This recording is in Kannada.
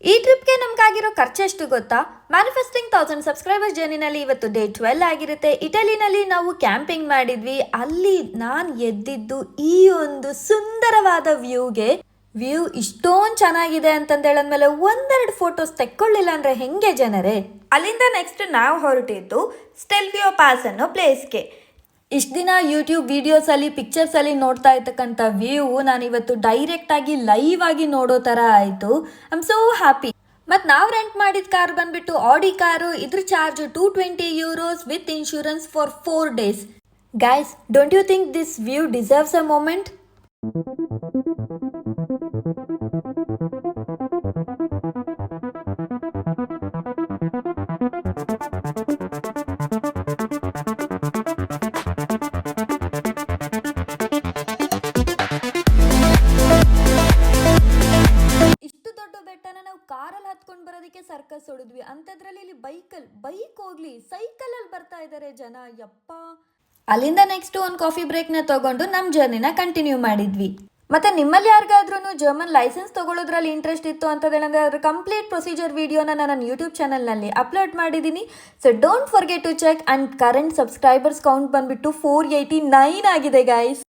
ಈ ಟ್ರಿಪ್ಗೆ ನಮ್ಗಾಗಿರೋ ಖರ್ಚೆಷ್ಟು ಗೊತ್ತಾ? ಮ್ಯಾನಿಫೆಸ್ಟಿಂಗ್ 1000 ಸಬ್ಸ್ಕ್ರೈಬರ್ಸ್ ಜರ್ನಿನಲ್ಲಿ ಇವತ್ತು ಡೇ 12 ಆಗಿರುತ್ತೆ. ಇಟಲಿನಲ್ಲಿ ನಾವು ಕ್ಯಾಂಪಿಂಗ್ ಮಾಡಿದ್ವಿ. ಅಲ್ಲಿ ನಾನು ಎದ್ದಿದ್ದು ಈ ಒಂದು ಸುಂದರವಾದ ವ್ಯೂ ಇಷ್ಟೊಂದು ಚೆನ್ನಾಗಿದೆ ಅಂತಂದೇಳದ್ಮೇಲೆ ಒಂದೆರಡು ಫೋಟೋಸ್ ತೆಕ್ಕೊಳ್ಳಿಲ್ಲ ಅಂದ್ರೆ ಹೆಂಗೆ ಜನರೇ? ಅಲ್ಲಿಂದ ನೆಕ್ಸ್ಟ್ ನಾವು ಹೊರಟಿದ್ದು ಸ್ಟೆಲ್ವಿಯೋ ಪಾಸ್ ಅನ್ನೋ ಪ್ಲೇಸ್ಗೆ. ಇಷ್ಟು ದಿನ ಯೂಟ್ಯೂಬ್ ವಿಡಿಯೋಸಲ್ಲಿ ಪಿಕ್ಚರ್ಸಲ್ಲಿ ನೋಡ್ತಾ ಇರ್ತಕ್ಕಂಥ ವ್ಯೂ ನಾನಿವತ್ತು ಡೈರೆಕ್ಟಾಗಿ ಲೈವ್ ಆಗಿ ನೋಡೋ ಥರ ಆಯಿತು. I am so happy. ಮತ್ತು ನಾವು ರೆಂಟ್ ಮಾಡಿದ ಕಾರ್ ಬಂದುಬಿಟ್ಟು ಆಡಿ ಕಾರು. ಇದ್ರ charge €220 with insurance for 4 days. Guys, don't you think this view deserves a moment? ಕಾರಲ್ಲಿ ಹತ್ಕೊಂಡು ಬರೋದಕ್ಕೆ ಸರ್ಕಸ್ ಹೊಡಿದ್ವಿ. ಅಂಥದ್ರಲ್ಲಿ ಇಲ್ಲಿ ಬೈಕ್ ಹೋಗ್ಲಿ ಸೈಕಲಲ್ಲಿ ಬರ್ತಾ ಇದ್ದಾರೆ ಜನ, ಯಪ್ಪ. ಅಲ್ಲಿಂದ ನೆಕ್ಸ್ಟ್ ಒಂದು ಕಾಫಿ ಬ್ರೇಕ್ನ ತಗೊಂಡು ನಮ್ಮ ಜರ್ನಿನ ಕಂಟಿನ್ಯೂ ಮಾಡಿದ್ವಿ. ಮತ್ತೆ ನಿಮ್ಮಲ್ಲಿ ಯಾರಿಗಾದ್ರೂ ಜರ್ಮನ್ ಲೈಸೆನ್ಸ್ ತಗೊಳ್ಳೋದ್ರಲ್ಲಿ ಇಂಟ್ರೆಸ್ಟ್ ಇತ್ತು ಅಂತಂದ್ರೆ ಅದ್ರ ಕಂಪ್ಲೀಟ್ ಪ್ರೊಸೀಜರ್ ವಿಡಿಯೋನ ನಾನು ಯೂಟ್ಯೂಬ್ ಚಾನಲ್ನಲ್ಲಿ ಅಪ್ಲೋಡ್ ಮಾಡಿದ್ದೀನಿ. So don't forget to check. And current subscribers count ಬಂದ್ಬಿಟ್ಟು 489 ಆಗಿದೆ ಗೈಸ್.